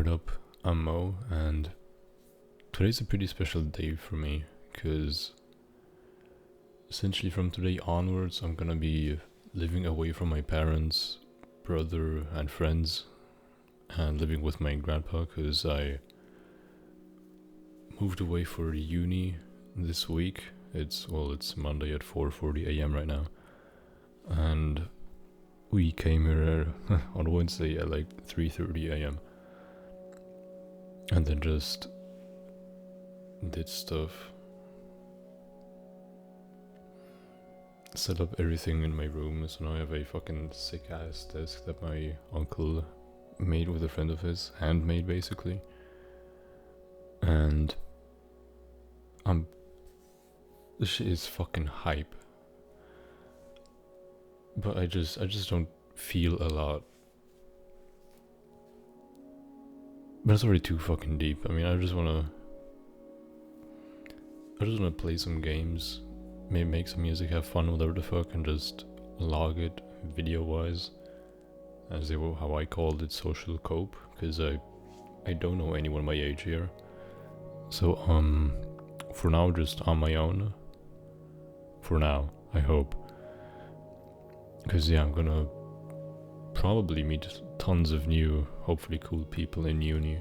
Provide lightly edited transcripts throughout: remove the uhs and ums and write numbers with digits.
what up? I'm Mo, and today's a pretty special day for me, because essentially from today onwards I'm gonna be living away from my parents, brother, and friends, and living with my grandpa, because I moved away for uni this week. It's Monday at 4:40 a.m. right now, and we came here on Wednesday at like 3:30 a.m. and then just did stuff, set up everything in my room. So now I have a fucking sick ass desk that my uncle made with a friend of his, handmade basically. And this shit is fucking hype. But I just don't feel a lot. But it's already too fucking deep. I mean, I just wanna play some games, maybe make some music, have fun, whatever the fuck, and just log it video-wise, as how I called it, social cope, because I don't know anyone my age here. So for now, just on my own. For now, I hope. Because yeah, I'm gonna probably meet tons of new, hopefully cool people in uni,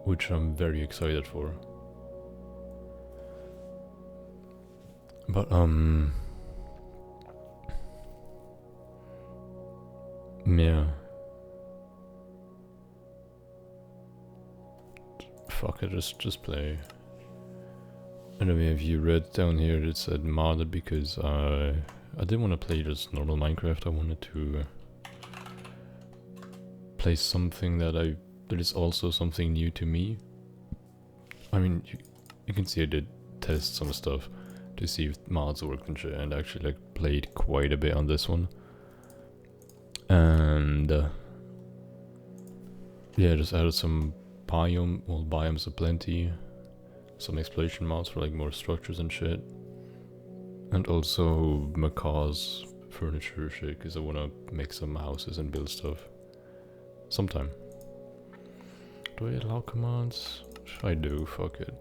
which I'm very excited for. But yeah. Fuck it, just play. Anyway, have you read down here it said modded, because I didn't want to play just normal Minecraft. I wanted to play something that is also something new to me. I mean, you can see I did test some stuff to see if mods worked and shit, and actually like played quite a bit on this one. And yeah, just added some biomes aplenty, some exploration mods for like more structures and shit, and also Macaw's furniture shit, because I want to make some houses and build stuff sometime. Do I allow commands? I do, fuck it.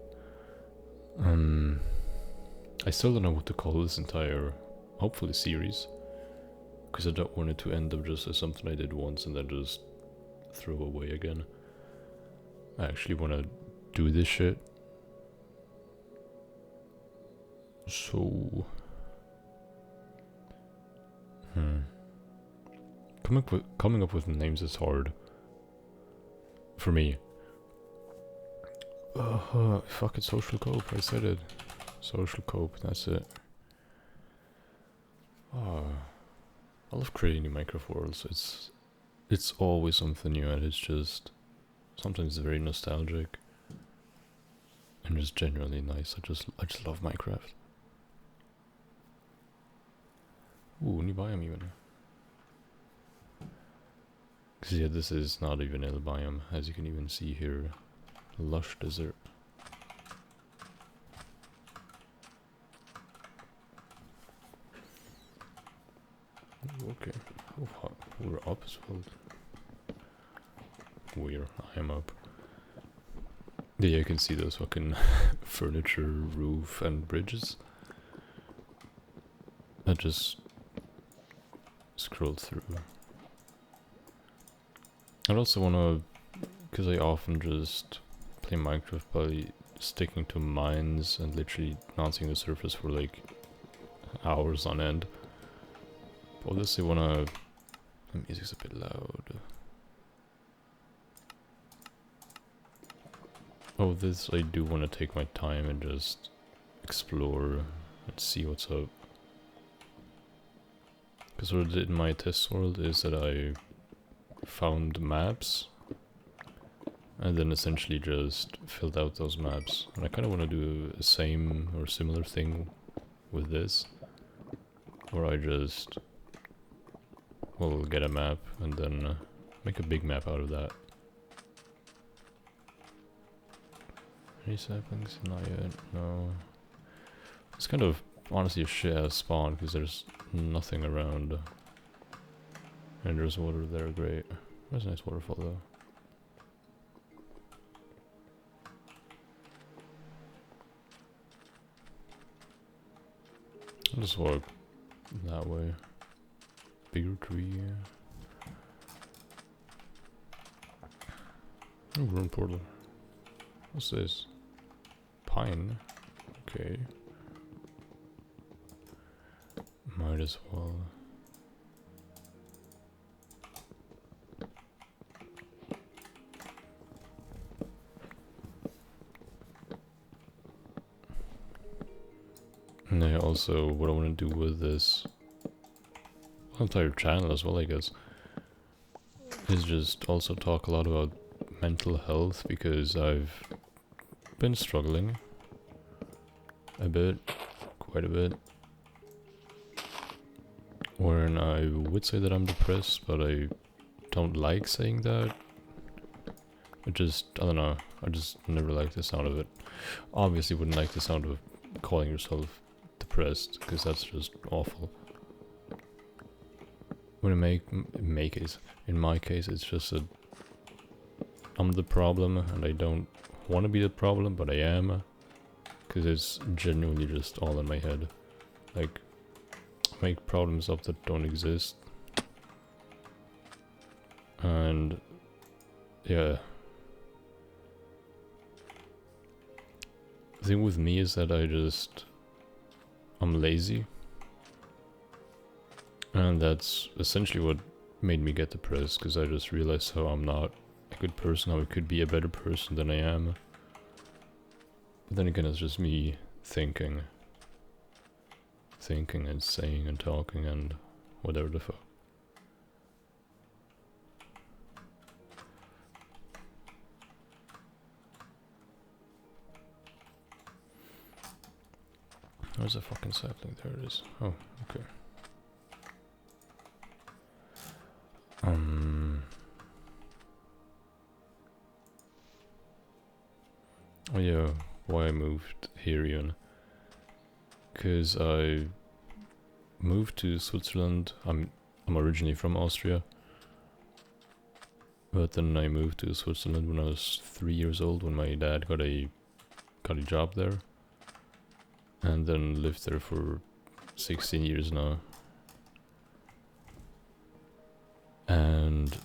I still don't know what to call this entire, hopefully, series, because I don't want it to end up just as something I did once and then just throw away again. I actually want to do this shit. So coming up with names is hard for me. Fuck it, social cope, I said it. Social cope, that's it. I love creating new Minecraft worlds. It's always something new, and it's just sometimes it's very nostalgic and just genuinely nice. I just love Minecraft. Ooh, new biome even. Cause yeah, this is not even a biome, as you can even see here. Lush desert. Ooh, okay. Oh, we're up as well. I am up. Yeah, you can see those fucking furniture, roof, and bridges. I just scrolled through. I also wanna, because I often just play Minecraft by sticking to mines and literally not seeing the surface for like hours on end. But obviously wanna, the music's a bit loud. Oh, this I do want to take my time and just explore and see what's up. Because what I did in my test world is that I found maps and then essentially just filled out those maps. And I kind of want to do a same or similar thing with this, where I just get a map and then make a big map out of that. Any saplings? Not yet, no. It's kind of honestly a shit ass spawn because there's nothing around. And there's water there, great. There's a nice waterfall though. Let's walk that way. Bigger tree. Oh, room portal. What's this? Pine? Okay. Might as well. And yeah, also what I want to do with this entire channel as well, I guess, is just also talk a lot about mental health, because I've been struggling a bit, quite a bit, wherein I would say that I'm depressed, but I don't like saying that. I don't know, I just never liked the sound of it. Obviously wouldn't like the sound of calling yourself depressed, because that's just awful. When in my case, it's just that I'm the problem, and I don't want to be the problem, but I am, because it's genuinely just all in my head. Like, I make problems up that don't exist, and yeah. The thing with me is that I'm lazy, and that's essentially what made me get depressed, because I just realized how I'm not a good person, how I could be a better person than I am. But then again, it's just me thinking and saying and talking and whatever the fuck. Where's the fucking sapling? There it is. Oh, okay. Oh yeah, why I moved here even. Because I moved to Switzerland. I'm originally from Austria. But then I moved to Switzerland when I was 3 years old, when my dad got a job there. And then lived there for 16 years now. And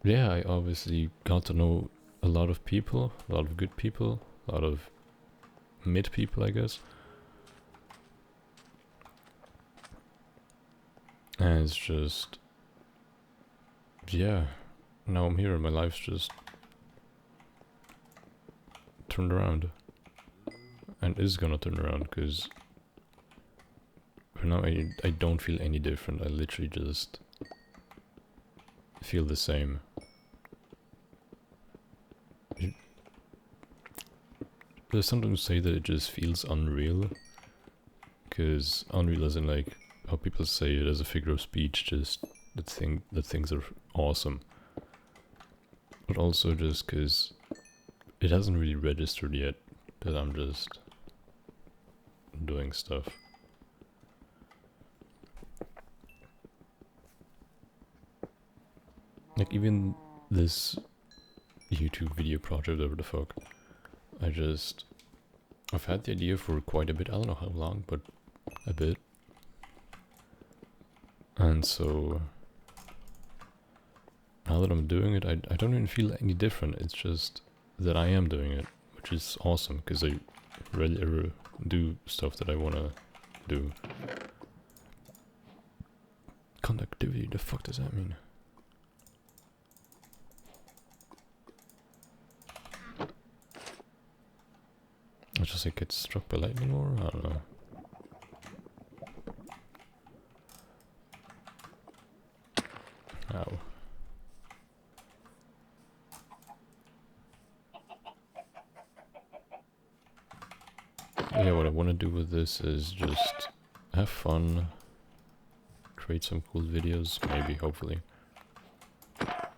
yeah, I obviously got to know a lot of people, a lot of good people, a lot of mid people, I guess. And it's just, yeah, now I'm here and my life's just turned around. And is gonna turn around, because for now I don't feel any different. I literally just feel the same. There's something to say that it just feels unreal, because unreal as in like how people say it as a figure of speech, just that things are awesome. But also just because it hasn't really registered yet that I'm just doing stuff. Like even this YouTube video project, whatever the fuck, I've had the idea for quite a bit. I don't know how long, but a bit. And so now that I'm doing it, I don't even feel any different. It's just that I am doing it, which is awesome, because I rarely ever do stuff that I want to do. Conductivity, the fuck does that mean? I just like get struck by lightning, or I don't know. Ow. Yeah, what I want to do with this is just have fun, create some cool videos, maybe, hopefully. I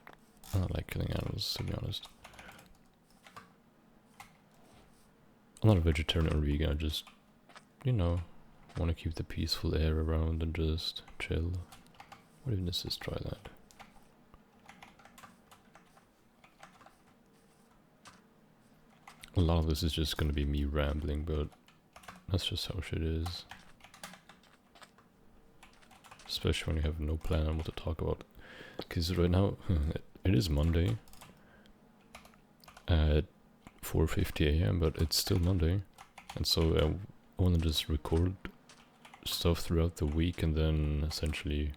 don't like killing animals, to be honest. I'm not a vegetarian or vegan, I just, you know, want to keep the peaceful air around and just chill. What even is this dry land? A lot of this is just gonna be me rambling, but that's just how shit is. especially when you have no plan on what to talk about. Because right now, it is Monday at 4:50 a.m., but it's still Monday, and so I want to just record stuff throughout the week and then essentially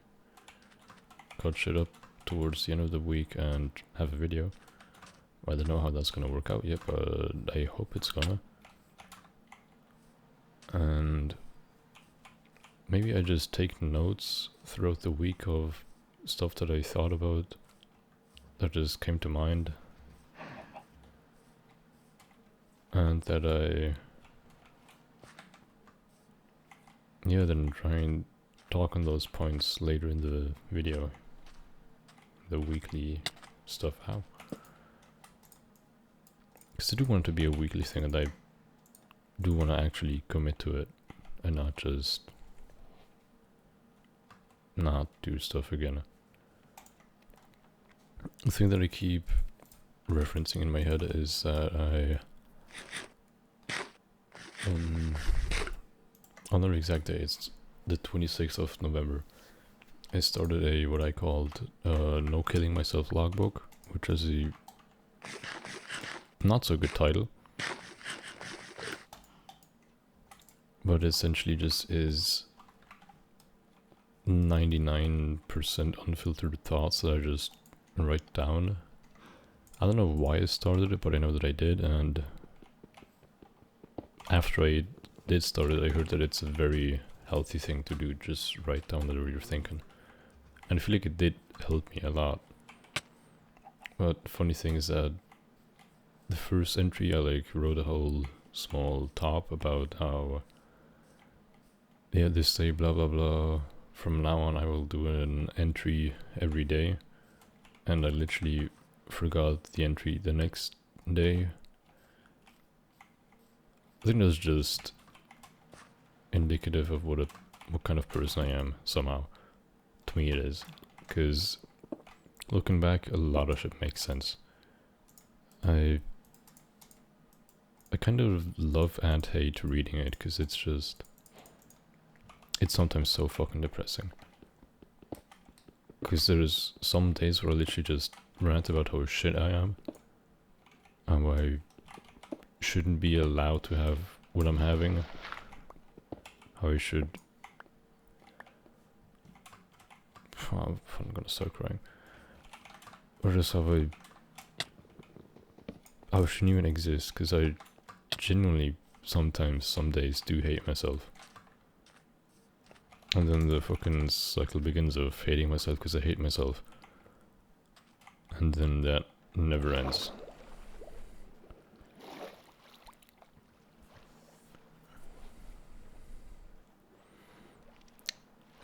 cut shit up towards the end of the week and have a video. I don't know how that's gonna work out yet, but I hope it's gonna. And maybe I just take notes throughout the week of stuff that I thought about, that just came to mind, and that I then try and talk on those points later in the video, the weekly stuff. How? Because I do want it to be a weekly thing, and I do want to actually commit to it and not just not do stuff again. The thing that I keep referencing in my head is that on the exact day, it's the 26th of November, I started a what I called No Killing Myself logbook, which is a not so good title, but essentially just is 99% unfiltered thoughts that I just write down. I don't know why I started it, but I know that I did, and after I did start it, I heard that it's a very healthy thing to do, just write down whatever you're thinking. And I feel like it did help me a lot. But funny thing is that the first entry, I wrote a whole small top about how, this day blah blah blah, from now on I will do an entry every day. And I literally forgot the entry the next day. I think that's just indicative of what kind of person I am, somehow. To me it is. Because looking back, a lot of shit makes sense. I kind of love and hate reading it, because it's sometimes so fucking depressing. Because there's some days where I literally just rant about how shit I am, and why I shouldn't be allowed to have what I'm having, how I should... I'm gonna start crying. Or just how I shouldn't even exist, because I genuinely sometimes, some days, do hate myself. And then the fucking cycle begins of hating myself because I hate myself. And then that never ends.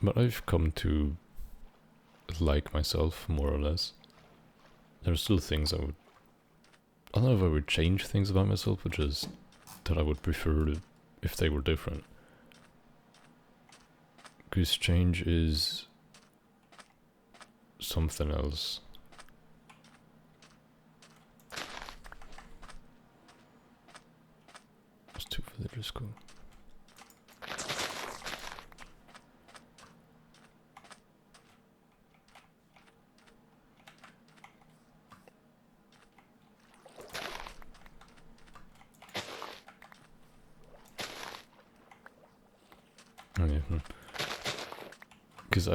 But I've come to like myself, more or less. There are still things I don't know if I would change things about myself, but just that I would prefer if they were different. Because change is something else. It's too religious school. Oh, yeah. Because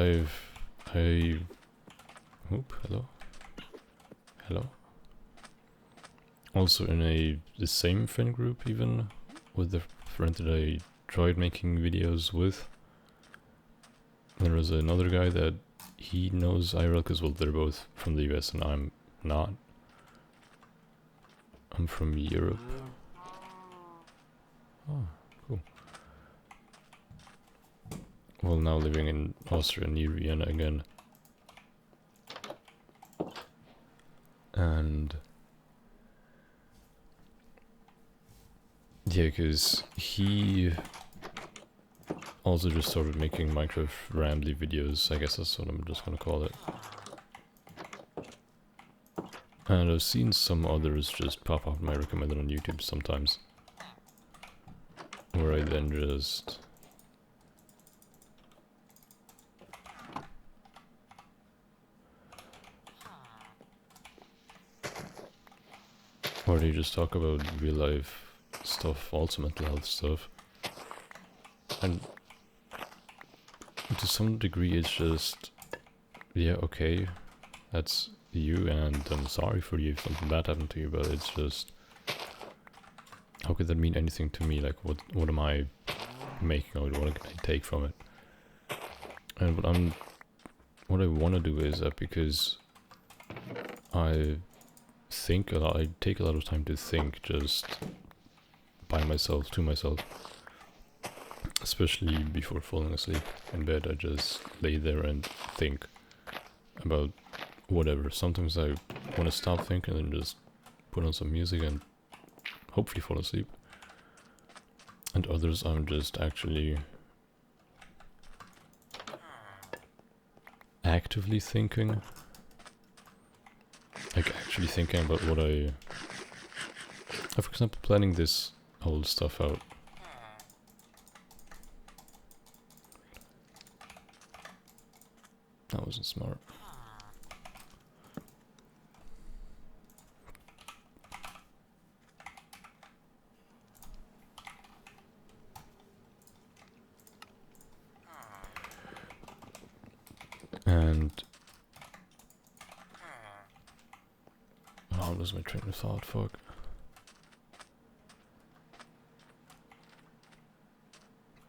hello. Also in the same friend group, even with the friend that I tried making videos with, there was another guy that he knows IRL, because well, they're both from the US and I'm not. I'm from Europe. Oh, cool. Well, now living in Austria, near Vienna again. And yeah, because he also just started making Minecraft rambly videos, I guess that's what I'm just gonna call it. And I've seen some others just pop up my recommended on YouTube sometimes, where I then just Or they just talk about real life stuff, also mental health stuff. And to some degree it's just, yeah, okay, that's you, and I'm sorry for you if something bad happened to you, but it's just, how could that mean anything to me? Like, what am I making of it? What can I take from it? And what I want to do is that, because I think a lot, I take a lot of time to think just by myself, to myself, especially before falling asleep in bed. I just lay there and think about whatever. Sometimes I want to stop thinking and just put on some music and hopefully fall asleep. And others I'm just actually actively thinking. Like actually thinking about what for example, planning this whole stuff out. That wasn't smart. And oh, lose my train of thought, fuck.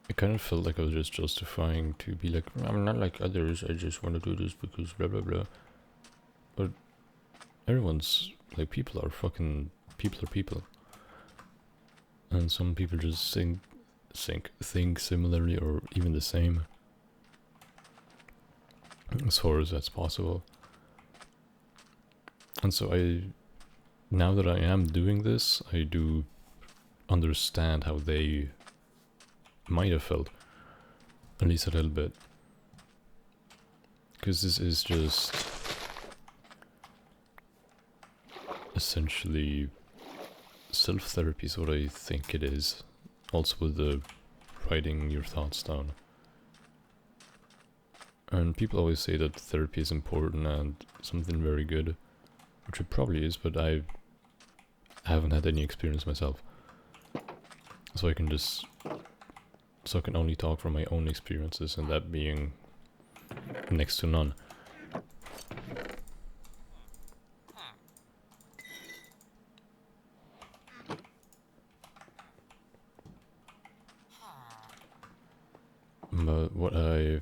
I kind of felt like I was just justifying to be like, I'm not like others, I just want to do this because blah blah blah. But everyone's, like, people are people. And some people just think similarly or even the same. As far as that's possible. And so now that I am doing this, I do understand how they might have felt. At least a little bit. Because this is just essentially self-therapy is what I think it is. Also with the writing your thoughts down. And people always say that therapy is important and something very good, which it probably is, but I haven't had any experience myself. So I can only talk from my own experiences, and that being next to none. But what I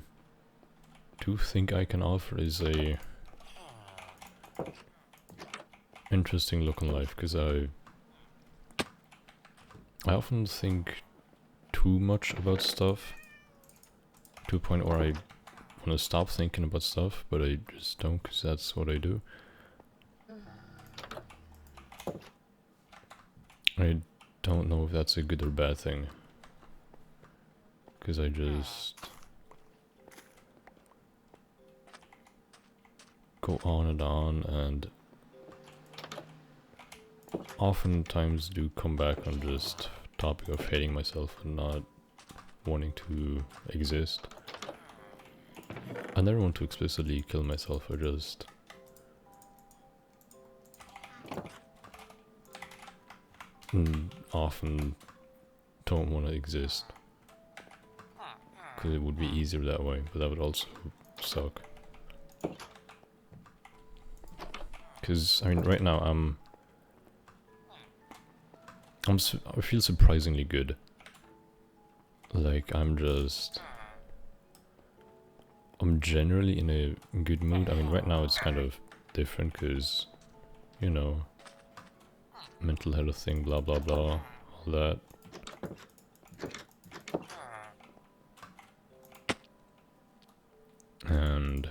do think I can offer is a interesting look on life, because I often think too much about stuff to a point where I want to stop thinking about stuff, but I just don't, because that's what I do. I don't know if that's a good or bad thing, because I just go on and oftentimes do come back on just topic of hating myself and not wanting to exist. I never want to explicitly kill myself, I just often don't want to exist. Because it would be easier that way, but that would also suck. Because, I mean, right now I feel surprisingly good. Like, I'm generally in a good mood. I mean, right now it's kind of different because, you know, mental health thing, blah blah blah, all that. And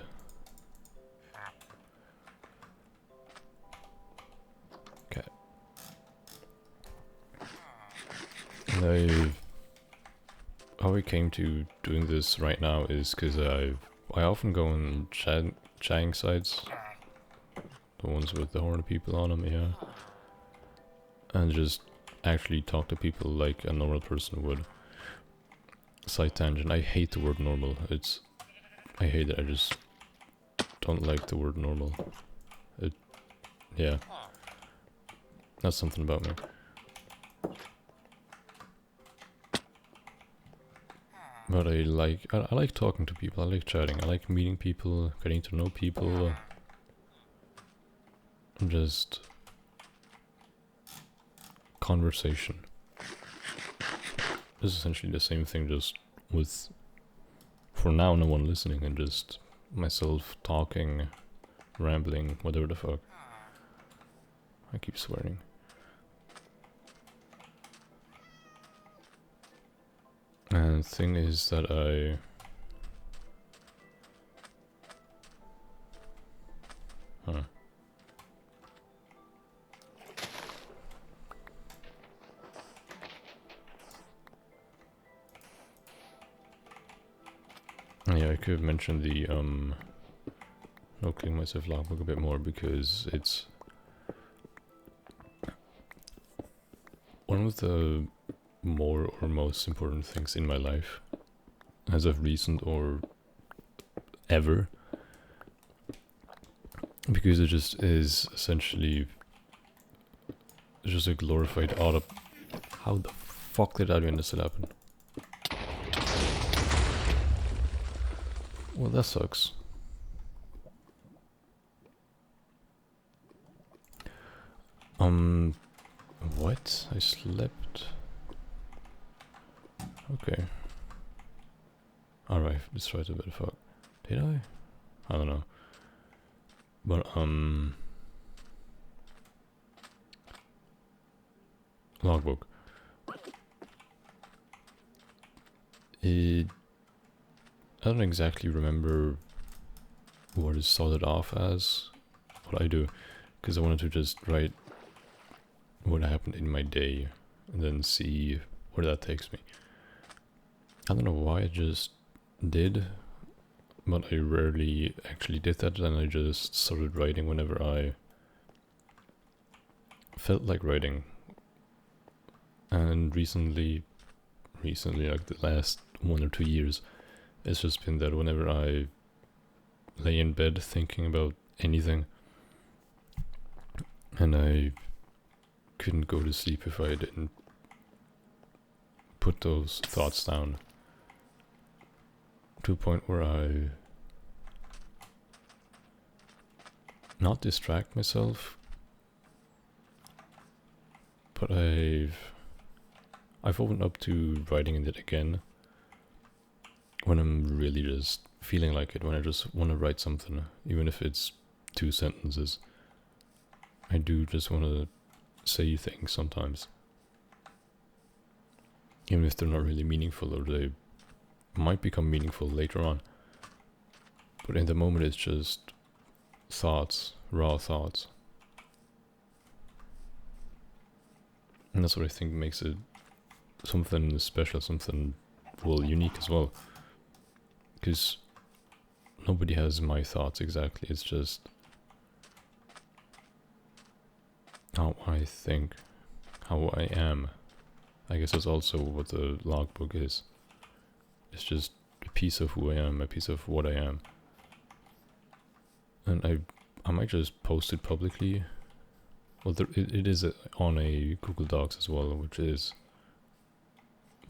okay. How I came to doing this right now is because I often go on chatting sites, the ones with the horny people on them, yeah, and just actually talk to people like a normal person would. Side tangent, I hate the word normal. I hate it, I just don't like the word normal. Yeah. That's something about me. But I like talking to people, I like chatting, I like meeting people, getting to know people. Just conversation. This is essentially the same thing, just with, for now, no one listening, and just myself talking, rambling, whatever the fuck. I keep swearing. And the thing is that Huh. Yeah, I could have mentioned the, no killing myself logbook a bit more, because it's one of the more or most important things in my life, as of recent or ever, because it just is essentially just a glorified auto. How the fuck did that even still happen? Well, that sucks. What? I slept? Okay. Alright, destroyed a bit of fuck. Did I? I don't know. But, logbook. I don't exactly remember what it started off as, what I do, because I wanted to just write what happened in my day and then see where that takes me. I don't know why I just did, but I rarely actually did that, and I just started writing whenever I felt like writing. And recently, like the last 1 or 2 years, it's just been that whenever I lay in bed thinking about anything, and I couldn't go to sleep if I didn't put those thoughts down, to a point where I not distract myself, but I've opened up to writing it again when I'm really just feeling like it, when I just want to write something, even if it's 2 sentences. I do just want to say things sometimes, even if they're not really meaningful, or they might become meaningful later on. But in the moment, it's just thoughts, raw thoughts. And that's what I think makes it something special, something, well, unique as well. Because nobody has my thoughts exactly, it's just how I think, how I am. I guess that's also what the logbook is. It's just a piece of who I am, a piece of what I am. And I might just post it publicly. Well, it is on a Google Docs as well, which is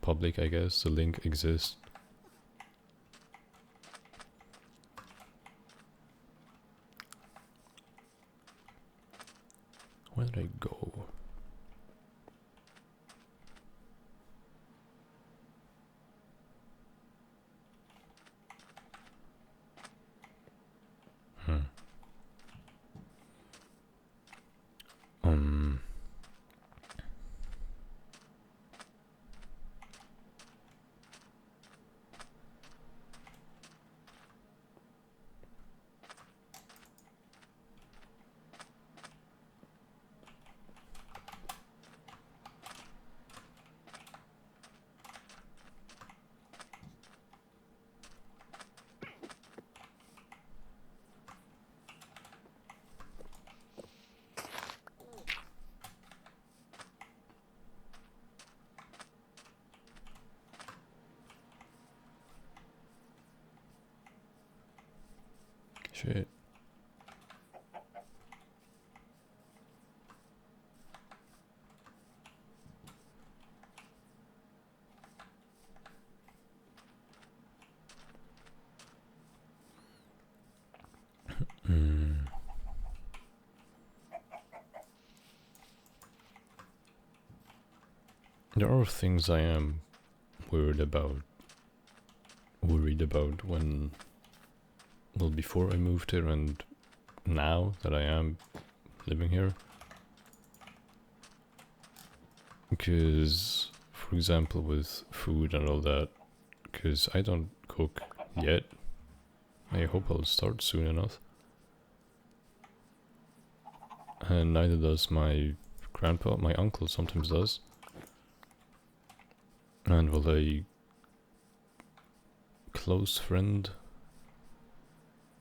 public, I guess. The link exists. Where did I go? Um, shit. There are things I am worried about when, well, before I moved here and now that I am living here. Because, for example, with food and all that, because I don't cook yet. I hope I'll start soon enough. And neither does my grandpa. My uncle sometimes does. And well, a close friend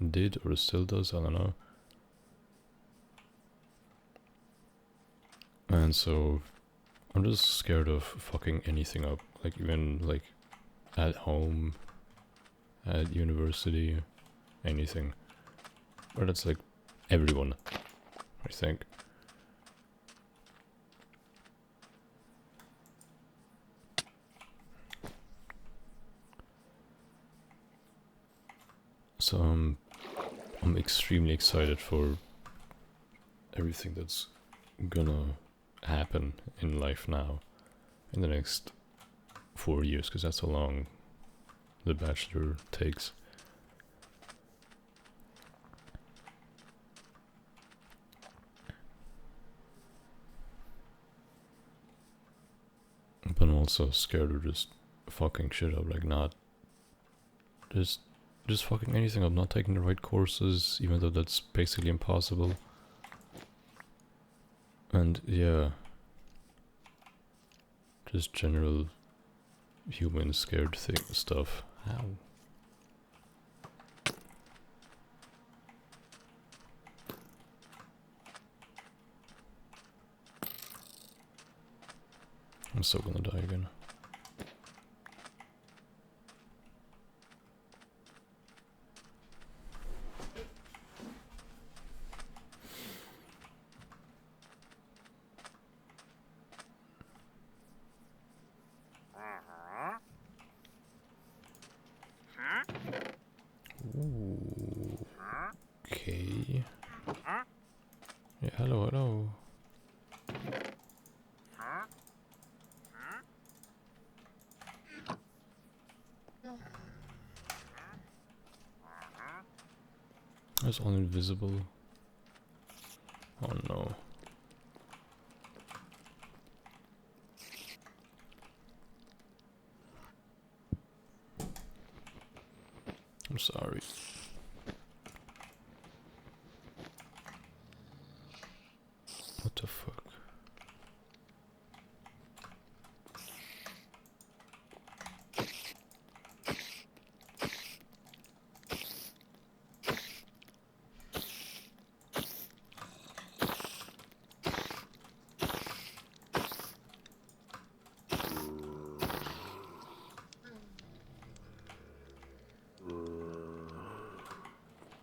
did or still does, I don't know. And so I'm just scared of fucking anything up, like even like at home, at university, anything. Or that's like everyone, I think. So I'm extremely excited for everything that's gonna happen in life now in the next 4 years, because that's how long the Bachelor takes. But I'm also scared of just fucking shit up, like not just fucking anything up, not taking the right courses, even though that's basically impossible. And yeah, just general human scared stuff. How? I'm so gonna die again. Ooh. Okay. Yeah, hello, hello. That's all invisible. Oh no. I'm sorry. What the fuck?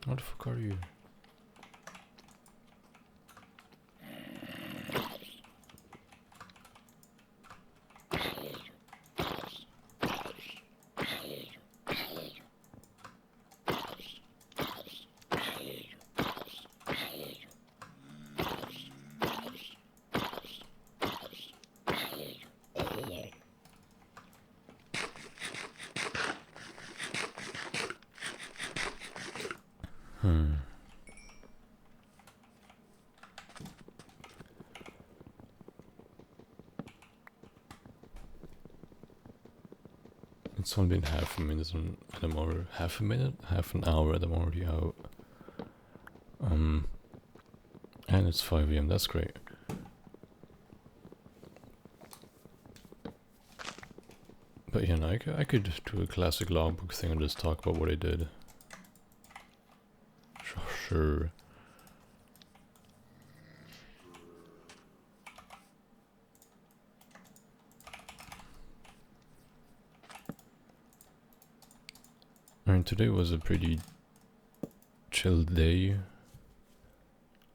What the fuck are you? It's only been half a minute and I'm already half an hour and I'm already out. And it's 5 AM, that's great. But yeah, no, I could do a classic logbook thing and just talk about what I did. Sure. I mean, today was a pretty chill day.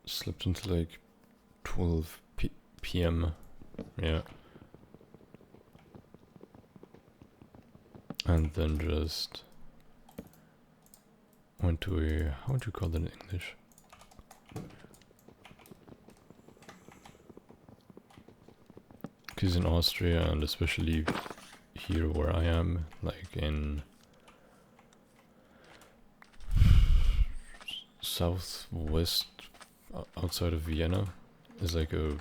Slept until like 12 PM. Yeah. And then just went to a, how would you call that in English? Because in Austria, and especially here where I am, like in southwest outside of Vienna, is like a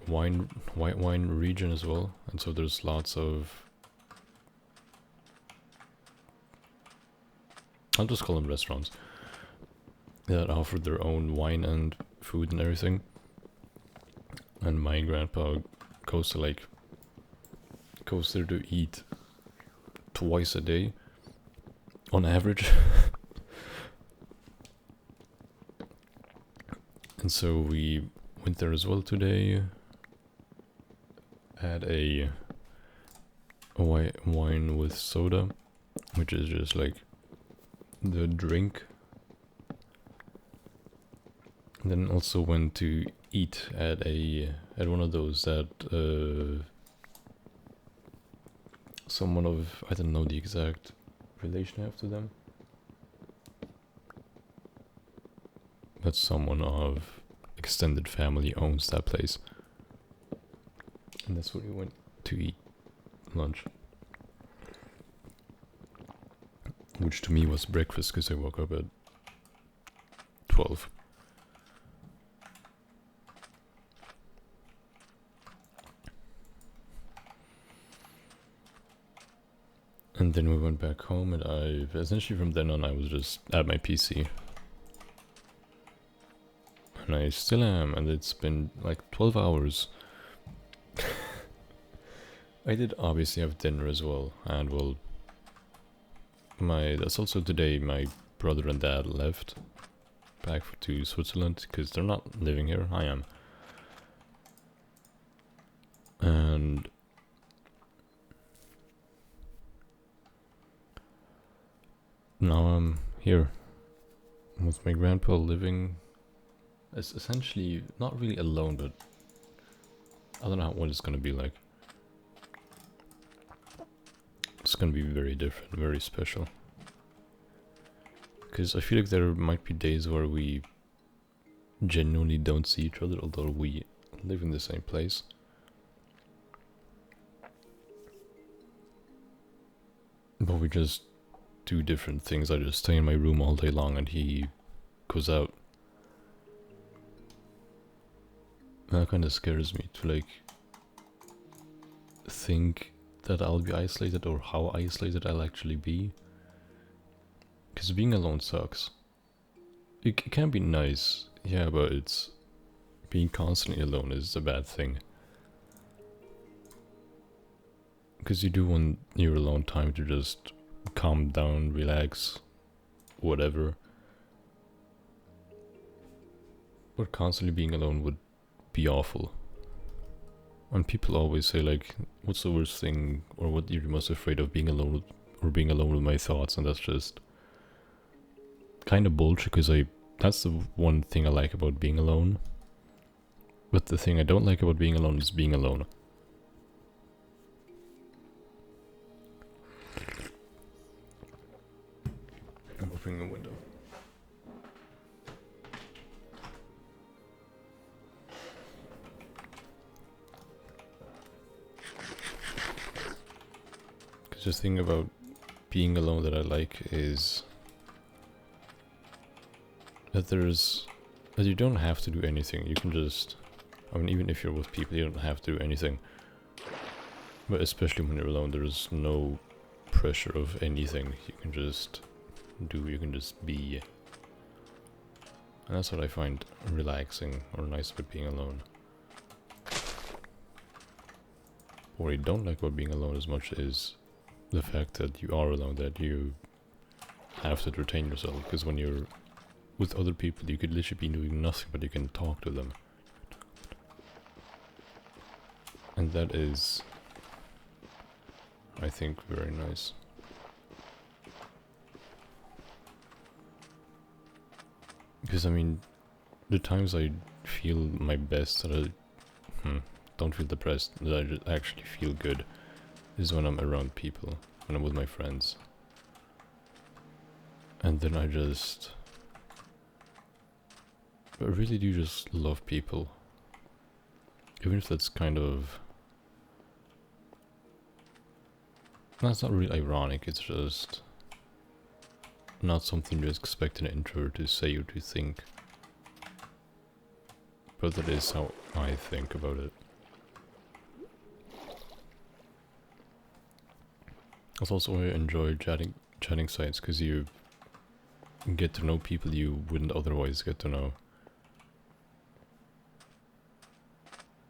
white wine region as well, and so there's lots of, I'll just call them restaurants, that offer their own wine and food and everything. And my grandpa goes there to eat twice a day on average. And so we went there as well today. Had a white wine with soda, which is just like the drink. And then also went to eat at one of those that someone of, I don't know the exact relation I have to them, but someone of extended family owns that place, and that's where we went to eat lunch, which to me was breakfast because I woke up at 12. And then we went back home, and essentially from then on I was just at my PC. And I still am, and it's been like 12 hours. I did obviously have dinner as well, and well, that's also today my brother and dad left back to Switzerland, because they're not living here, I am. And now I'm here with my grandpa living. It's essentially not really alone, but I don't know what it's gonna be like. It's gonna be very different, very special. Because I feel like there might be days where we genuinely don't see each other, although we live in the same place. But we just do different things. I just stay in my room all day long and he goes out. That kind of scares me to like think that I'll be isolated or how isolated I'll actually be. Because being alone sucks. It can be nice, yeah, but it's being constantly alone is a bad thing. Because you do want your alone time to just calm down, relax, whatever. But constantly being alone would be awful. And people always say like, what's the worst thing, or what you're most afraid of, being alone with, or being alone with my thoughts, and that's just kind of bullshit, because that's the one thing I like about being alone. But the thing I don't like about being alone is being alone. I'm opening the window. Because the thing about being alone that I like is that you don't have to do anything. You can just, I mean, even if you're with people, you don't have to do anything. But especially when you're alone, there's no pressure of anything. You can just be. And that's what I find relaxing or nice about being alone. What I don't like about being alone as much is the fact that you are alone, that you have to entertain yourself. Because when you're with other people, you could literally be doing nothing, but you can talk to them. And that is, I think, very nice. Because I mean, the times I feel my best, that I don't feel depressed, that I just actually feel good, is when I'm around people, when I'm with my friends. And then I really do just love people. Even if that's kind of That's not really ironic, it's just not something you expect an introvert to say or to think. But that is how I think about it. That's also why I enjoy chatting sites, because you get to know people you wouldn't otherwise get to know.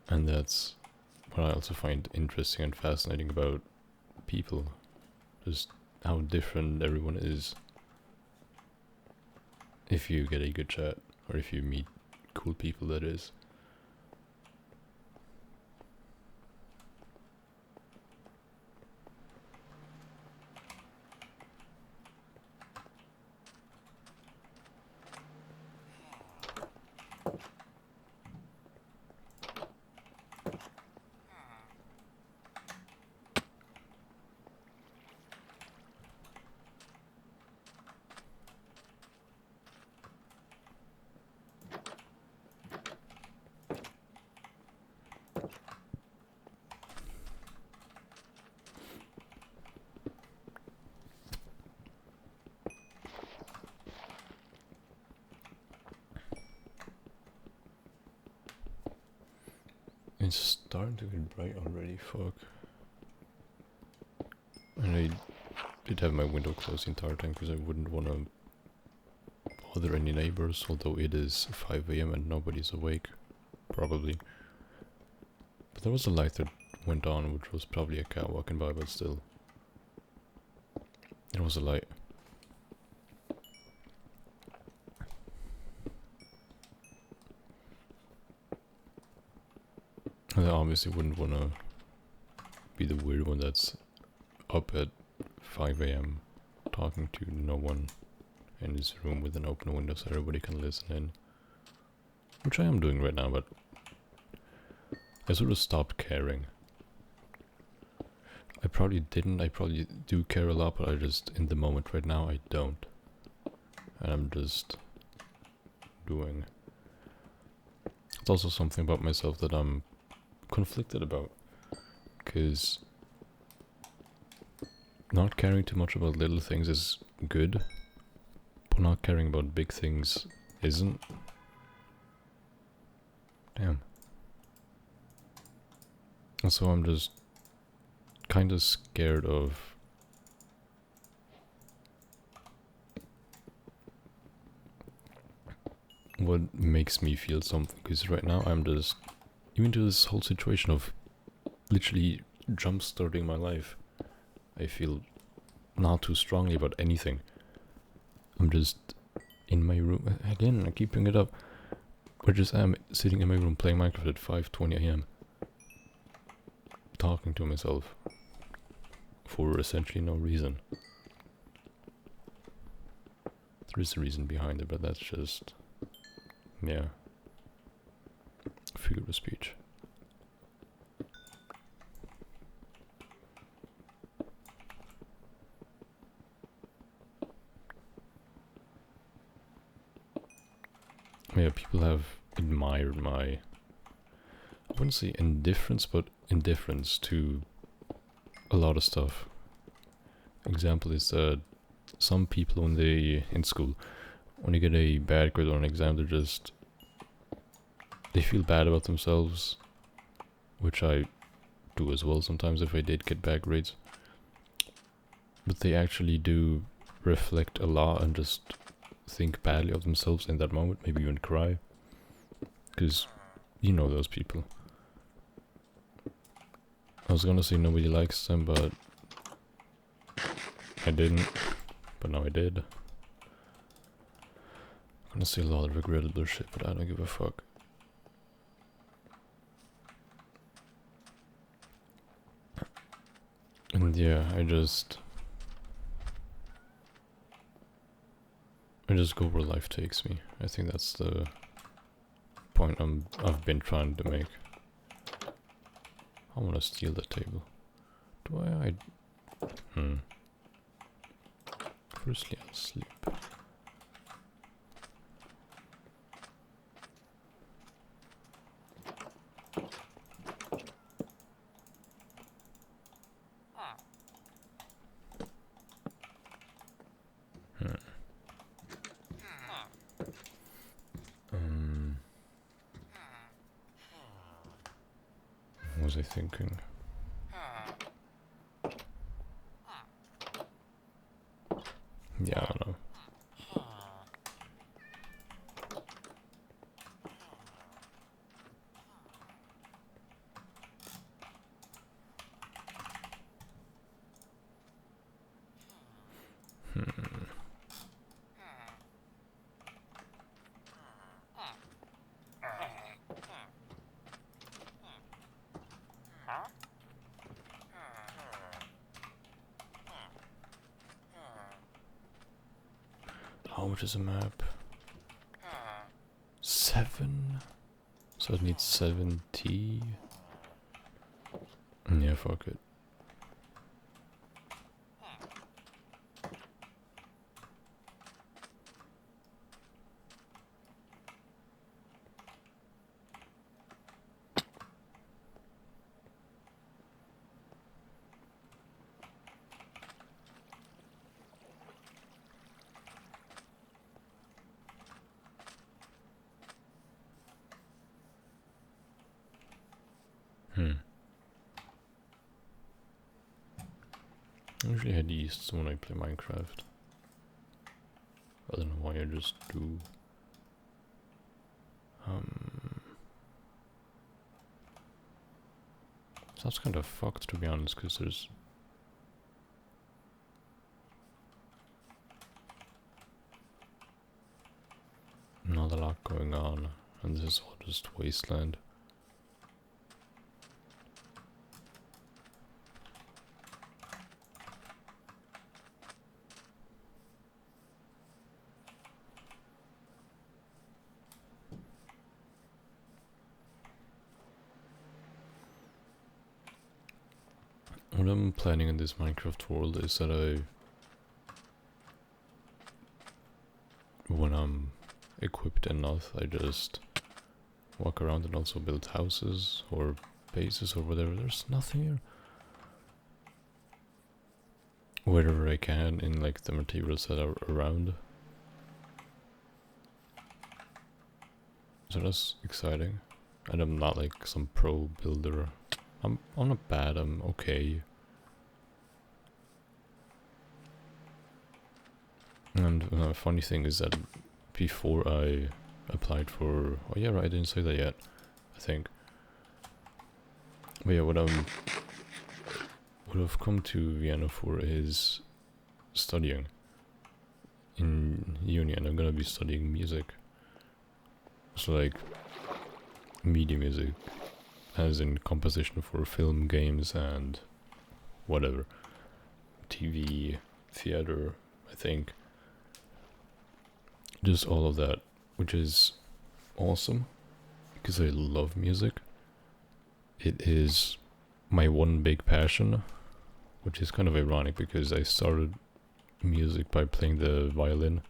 And that's what I also find interesting and fascinating about people. Just how different everyone is. If you get a good chat, or if you meet cool people, that is. It's starting to get bright already, fuck. And I did have my window closed the entire time because I wouldn't want to bother any neighbors, although it is 5 AM and nobody's awake, probably. But there was a light that went on, which was probably a cat walking by, but still. It was a light. And I obviously wouldn't want to be the weird one that's up at 5 AM talking to no one in his room with an open window so everybody can listen in. Which I am doing right now, but I sort of stopped caring. I probably didn't, I probably do care a lot, but I just, in the moment right now, I don't. And I'm just doing. It's also something about myself that I'm conflicted about, because not caring too much about little things is good, but not caring about big things isn't. Damn. And so I'm just kind of scared of what makes me feel something, because right now I'm just into this whole situation of literally jump starting my life. I feel not too strongly about anything. I'm just in my room again. I keep bringing it up. I just am sitting in my room playing Minecraft at 5:20 AM, talking to myself for essentially no reason. There is a reason behind it, but that's just, yeah, figure of speech. Yeah, people have admired my, I wouldn't say indifference, but indifference to a lot of stuff. Example is some people when they, in school, when they get a bad grade on an exam, they feel bad about themselves, which I do as well sometimes if I did get bad grades. But they actually do reflect a lot and just think badly of themselves in that moment, maybe even cry. Because you know those people. I was gonna say nobody likes them, but I didn't. But now I did. I'm gonna say a lot of regrettable shit, but I don't give a fuck. And yeah, I just go where life takes me. I think that's the point I've been trying to make. I wanna steal the table. Do I? Firstly, I'll sleep. was I thinking? Yeah, I don't know. How much is a map? 7? So it needs 70? Yeah, fuck it. I usually head east when I play Minecraft. I don't know why I just do. Sounds kind of fucked to be honest, because there's not a lot going on, and this is all just wasteland. What I'm planning in this Minecraft world is that when I'm equipped enough, I just walk around and also build houses or bases or whatever. There's nothing here. Wherever I can in like the materials that are around. So that's exciting. And I'm not like some pro builder. I'm not bad, I'm okay. And the funny thing is that before I applied for... Oh yeah, right, I didn't say that yet, I think. But yeah, what I've come to Vienna for is studying in uni, and I'm gonna be studying music. So like, media music, as in composition for film, games, and whatever. TV, theater, I think. Just all of that, which is awesome, because I love music. It is my one big passion, which is kind of ironic because I started music by playing the violin,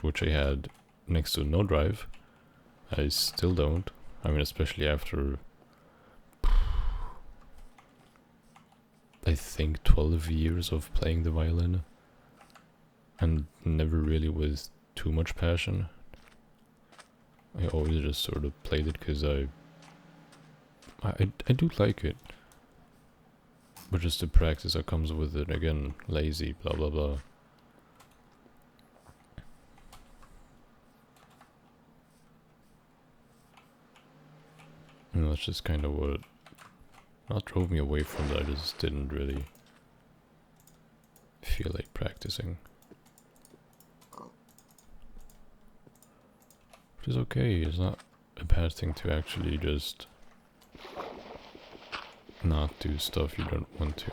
which I had next to no drive. I still don't. I mean, especially after, I think, 12 years of playing the violin, and never really with too much passion. I always just sort of played it because I do like it, but just the practice that comes with it, again, lazy, blah blah blah. And that's just kind of what not drove me away from that. I just didn't really feel like practicing. Which is okay, it's not a bad thing to actually just not do stuff you don't want to.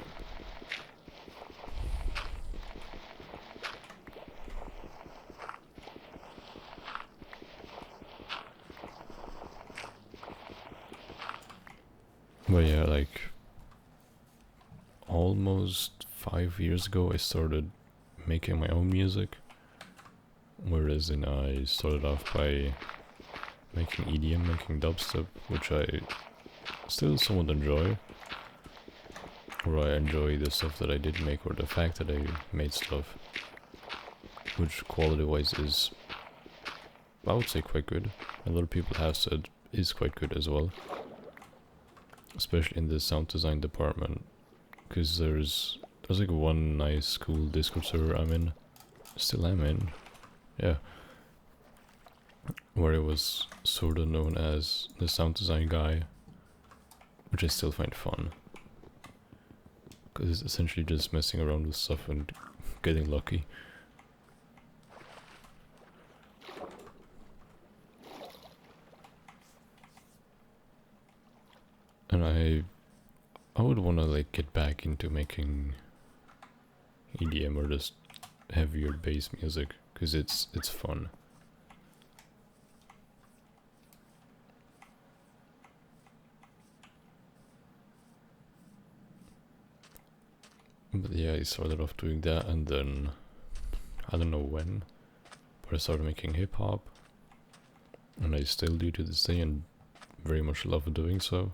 But yeah, like almost 5 years ago I started making my own music. Whereas I started off by making EDM, making dubstep, which I still somewhat enjoy. Or I enjoy the stuff that I did make, or the fact that I made stuff, which quality-wise is, I would say, quite good. A lot of people have said is quite good as well. especially in the sound design department, because there's like one nice cool Discord server I'm in, still am in, yeah, where I was sort of known as the sound design guy, which I still find fun, because it's essentially just messing around with stuff and getting lucky. And I would want to like get back into making EDM or just heavier bass music, because it's fun. But yeah, I started off doing that, and then I don't know when, but I started making hip hop, and I still do to this day, and very much love doing so.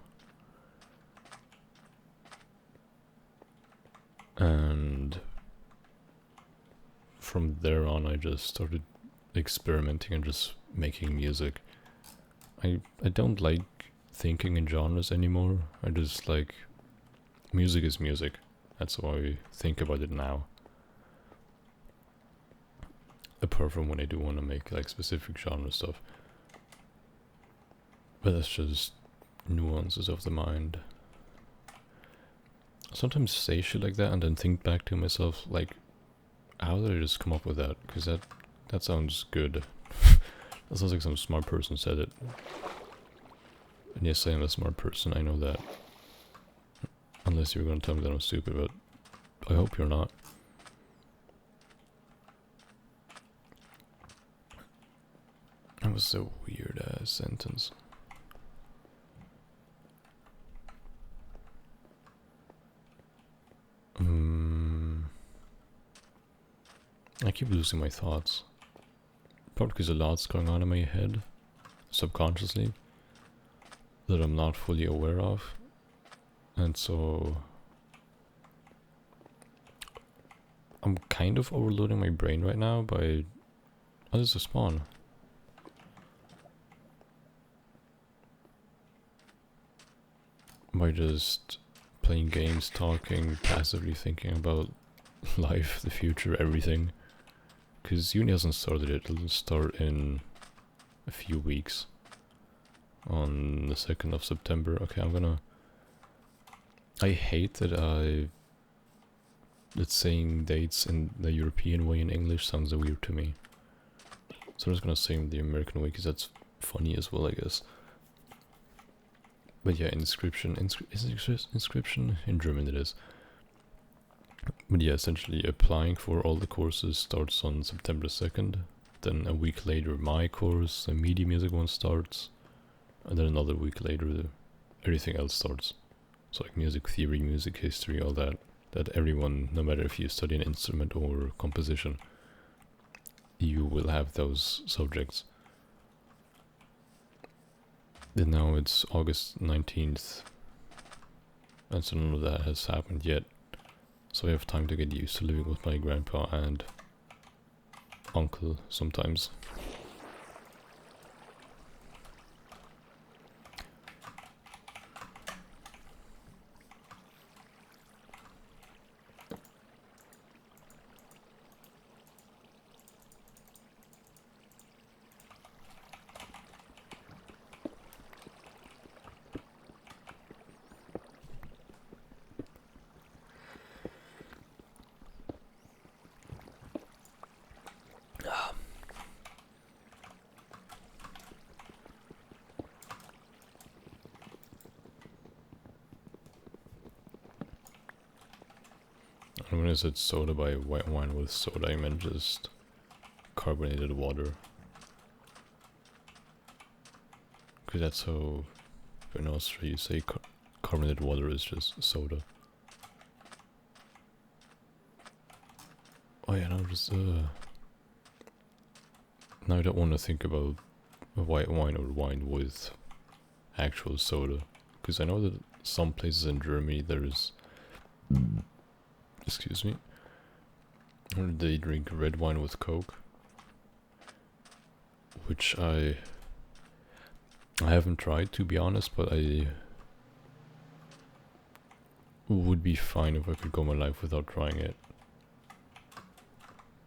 And from there on, I just started experimenting and just making music. I don't like thinking in genres anymore. I just like music is music. That's how I think about it now. Apart from when I do want to make like specific genre stuff. But that's just nuances of the mind. I sometimes say shit like that and then think back to myself like, how did I just come up with that? Because that sounds good. That sounds like some smart person said it. And yes, I am a smart person, I know that. Unless you're gonna tell me that I'm stupid, but I hope you're not. That was a weird ass sentence. I keep losing my thoughts. Probably because a lot's going on in my head, subconsciously, that I'm not fully aware of. And so I'm kind of overloading my brain right now by... Oh, there's a spawn. By just playing games, talking, passively thinking about life, the future, everything. Because uni hasn't started yet, it'll start in a few weeks. On the 2nd of September. Okay, I hate that saying dates in the European way in English sounds weird to me. So I'm just gonna say the American way because that's funny as well, I guess. But yeah, inscription, is it inscription? In German it is. But yeah, essentially applying for all the courses starts on September 2nd. Then a week later my course, the media music one starts. And then another week later everything else starts. So like music theory, music history, all that. That everyone, no matter if you study an instrument or composition, you will have those subjects. Then now it's August 19th. And so none of that has happened yet. So I have time to get used to living with my grandpa and uncle sometimes. And when I said soda by white wine with soda, I meant just carbonated water. Because that's how in Austria you say carbonated water is just soda. Oh yeah, now now I don't want to think about white wine or wine with actual soda. Because I know that some places in Germany there's... Excuse me. They drink red wine with Coke. Which I haven't tried, to be honest, but I would be fine if I could go my life without trying it.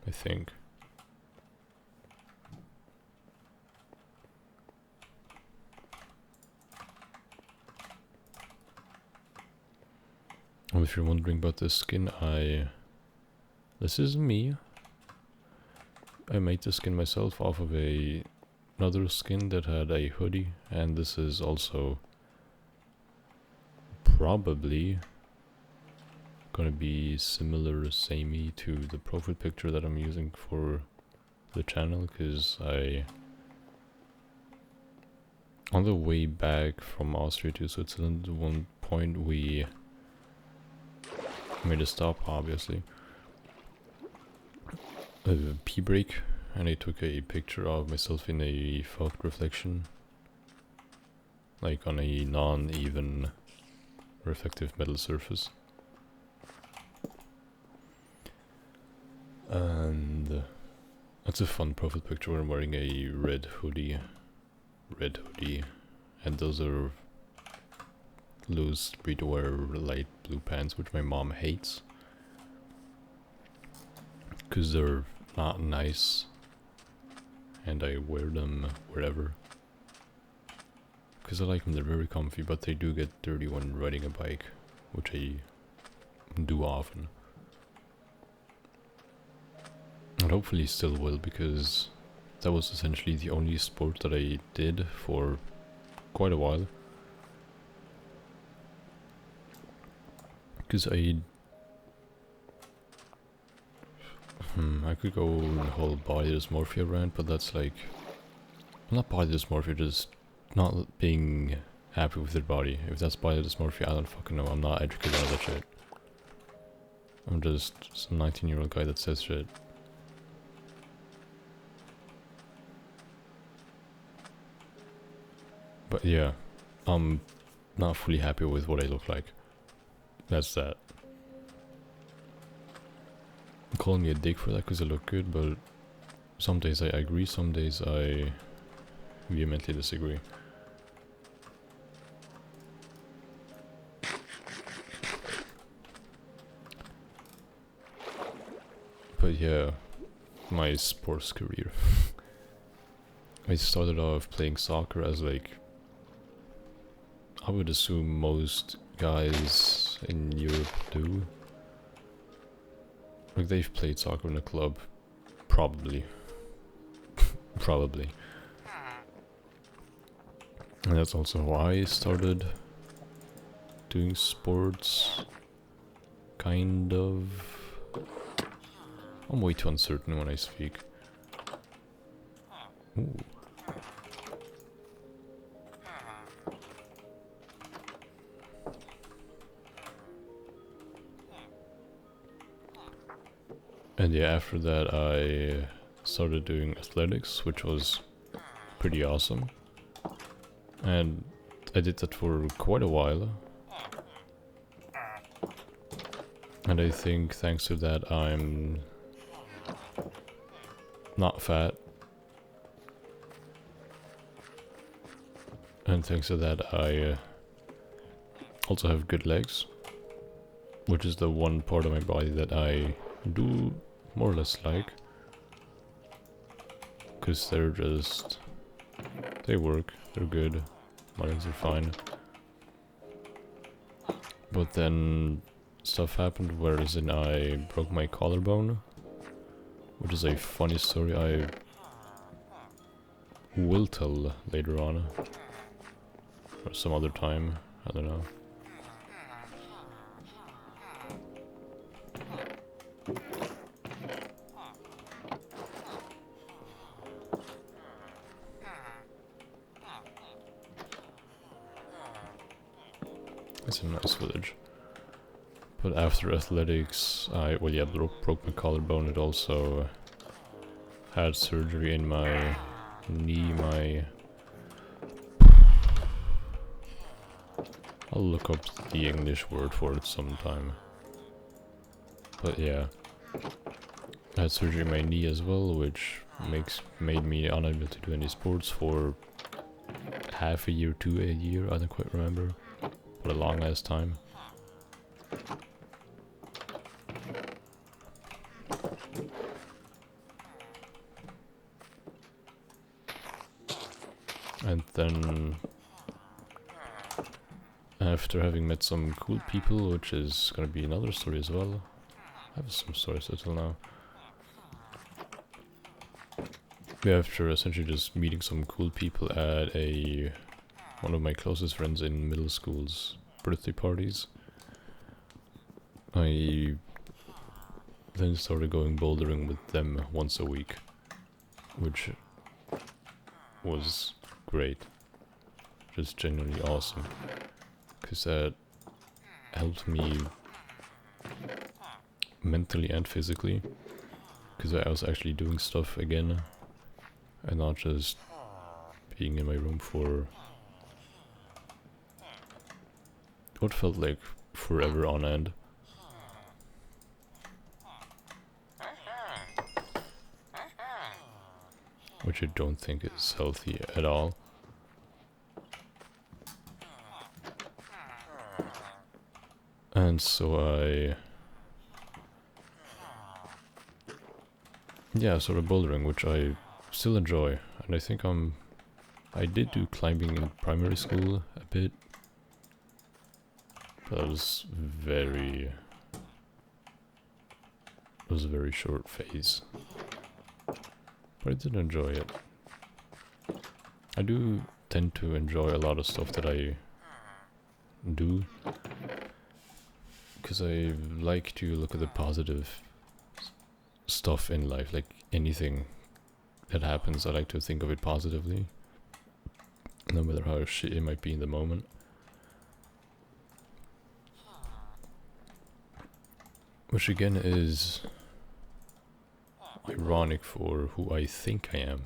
I think. Oh, if you're wondering about this skin, this is me. I made the skin myself off of another skin that had a hoodie, and this is also probably gonna be similar, samey to the profile picture that I'm using for the channel, because on the way back from Austria to Switzerland, at one point we made a stop, obviously, a pee break, and I took a picture of myself in a fog reflection, like on a non-even reflective metal surface. And that's a fun profile picture where I'm wearing a red hoodie, and those are loose streetwear light blue pants, which my mom hates because they're not nice, and I wear them wherever because I like them. They're very comfy, but they do get dirty when riding a bike, which I do often, and hopefully still will, because that was essentially the only sport that I did for quite a while. Because I could go on the whole body dysmorphia rant, but that's like, not body dysmorphia, just not being happy with your body. If that's body dysmorphia, I don't fucking know. I'm not educated on that shit. I'm just some 19-year-old guy that says shit. But yeah, I'm not fully happy with what I look like. That's that. I'm calling me a dick for that because I look good, but some days I agree, some days I vehemently disagree. But yeah, my sports career. I started off playing soccer, as like, I would assume most guys in Europe do. Like, they've played soccer in a club. Probably. Probably. And that's also how I started doing sports. Kind of. I'm way too uncertain when I speak. Ooh. And yeah, after that I started doing athletics, which was pretty awesome. And I did that for quite a while. And I think thanks to that I'm not fat. And thanks to that I also have good legs, which is the one part of my body that I do more or less like, because they're just, they work, they're good, my legs are fine. But then stuff happened whereas I broke my collarbone, which is a funny story I will tell later on, or some other time, I don't know. It's a nice village. But after athletics, well yeah, broke my collarbone. It also had surgery in my knee, I'll look up the English word for it sometime. But yeah, I had surgery in my knee as well, which made me unable to do any sports for half a year to a year, I don't quite remember. But a long ass time. And then, after having met some cool people, which is gonna be another story as well. I have some stories until now. Yeah, after essentially just meeting some cool people at one of my closest friends in middle school's birthday parties, I then started going bouldering with them once a week, which was great. Just genuinely awesome. Because that helped me mentally and physically. Because I was actually doing stuff again. And not just being in my room for what felt like forever on end. Which I don't think is healthy at all. And so I started bouldering, which I still enjoy. And I think I did do climbing in primary school a bit. But it was a very short phase. But I did enjoy it. I do tend to enjoy a lot of stuff that I do. Because I like to look at the positive stuff in life, like anything that happens, I like to think of it positively. No matter how shit it might be in the moment. Which again is ironic for who I think I am.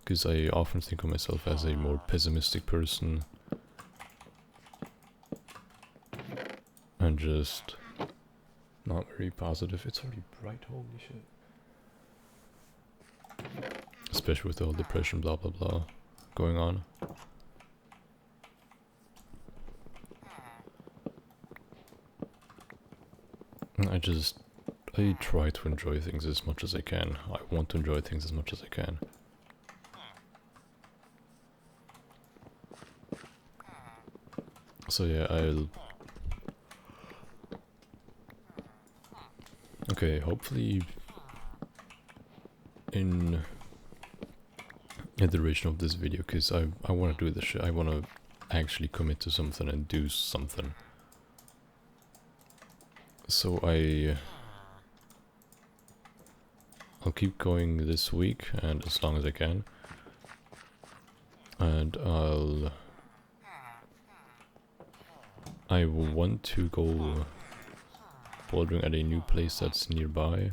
Because I often think of myself as a more pessimistic person. And just not very positive. It's already bright, holy shit. Especially with the whole depression blah blah blah going on. I try to enjoy things as much as I can. I want to enjoy things as much as I can. So yeah, okay, hopefully in the duration of this video, because I want to do this shit. I want to actually commit to something and do something. So I'll keep going this week and as long as I can. And I want to go bouldering at a new place that's nearby.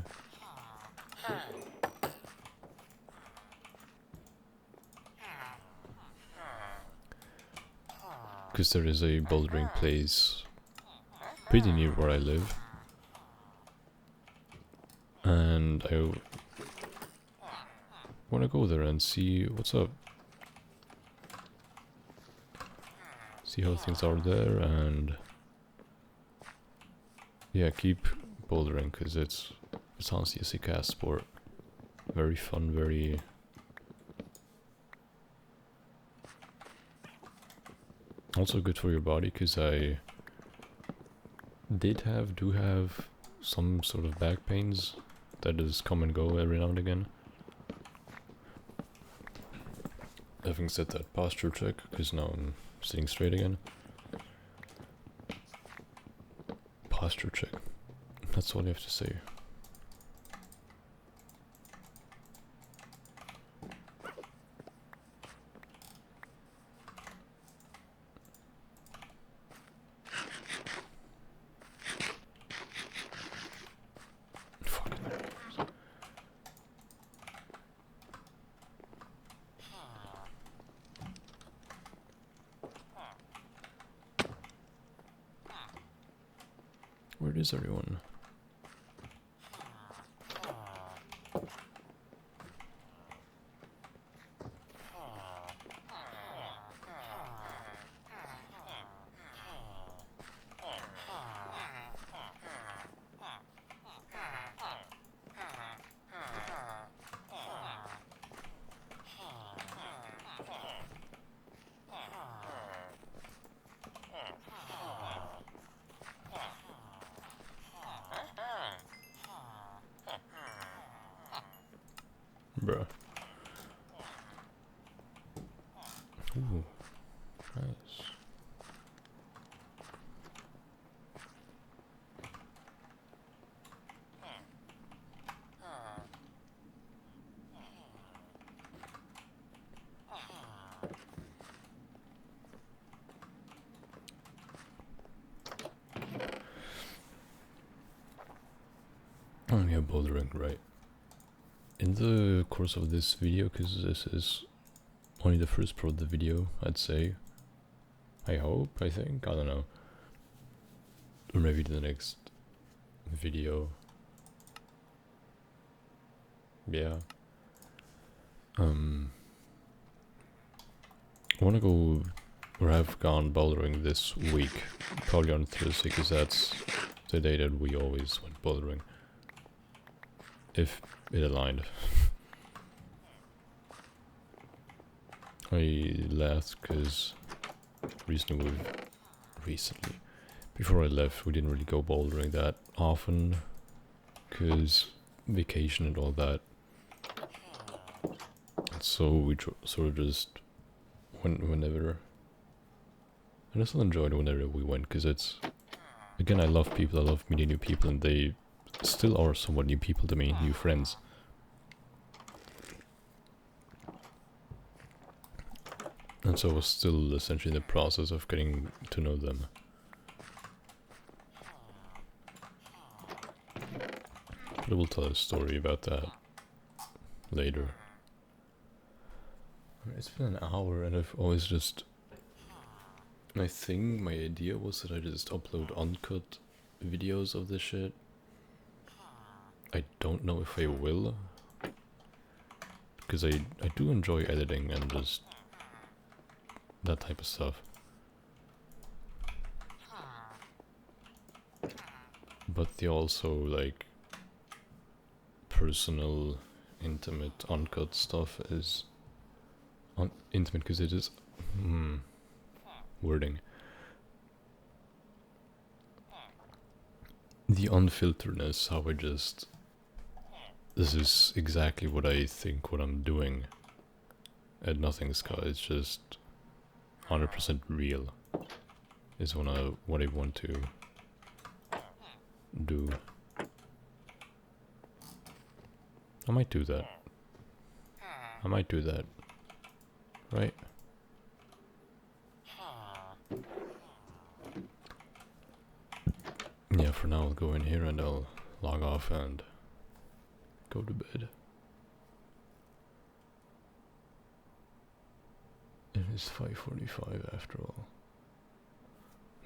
Because there is a bouldering place pretty near where I live. And I want to go there and see what's up. See how things are there and yeah, keep bouldering because it's honestly a sick ass sport. Very fun, very also good for your body because I do have some sort of back pains that just come and go every now and again. Having said that, posture check because now I'm sitting straight again. Posture check. That's all you have to say. Where is everyone? Bruh. Ooh, nice. Oh yeah, bouldering, right. In the course of this video, because this is only the first part of the video, I'd say. I hope, I think, I don't know. Or maybe the next video. Yeah. I wanna go, or have gone bouldering this week. Probably on Thursday, because that's the day that we always went bouldering. If it aligned. I left because recently, before I left, we didn't really go bouldering that often, because vacation and all that. So we sort of just whenever. I just enjoyed whenever we went, because it's, again, I love people, I love meeting new people, and they still are somewhat new people to me, new friends. And so I was still essentially in the process of getting to know them. But I will tell a story about that later. It's been an hour and I've always just... My idea was that I just upload uncut videos of this shit. I don't know if I will. Because I do enjoy editing and just that type of stuff. But the also like personal, intimate, uncut stuff is intimate because it is wording. The unfilteredness, how I just... This is exactly what I think what I'm doing at Nothing Sky. It's just 100% real is what I want to do. I might do that. Right? Yeah, for now I'll go in here and I'll log off and go to bed. It is 5:45 after all.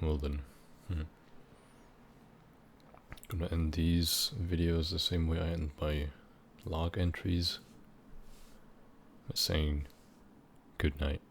Well then. Gonna end these videos the same way I end my log entries. By saying good night.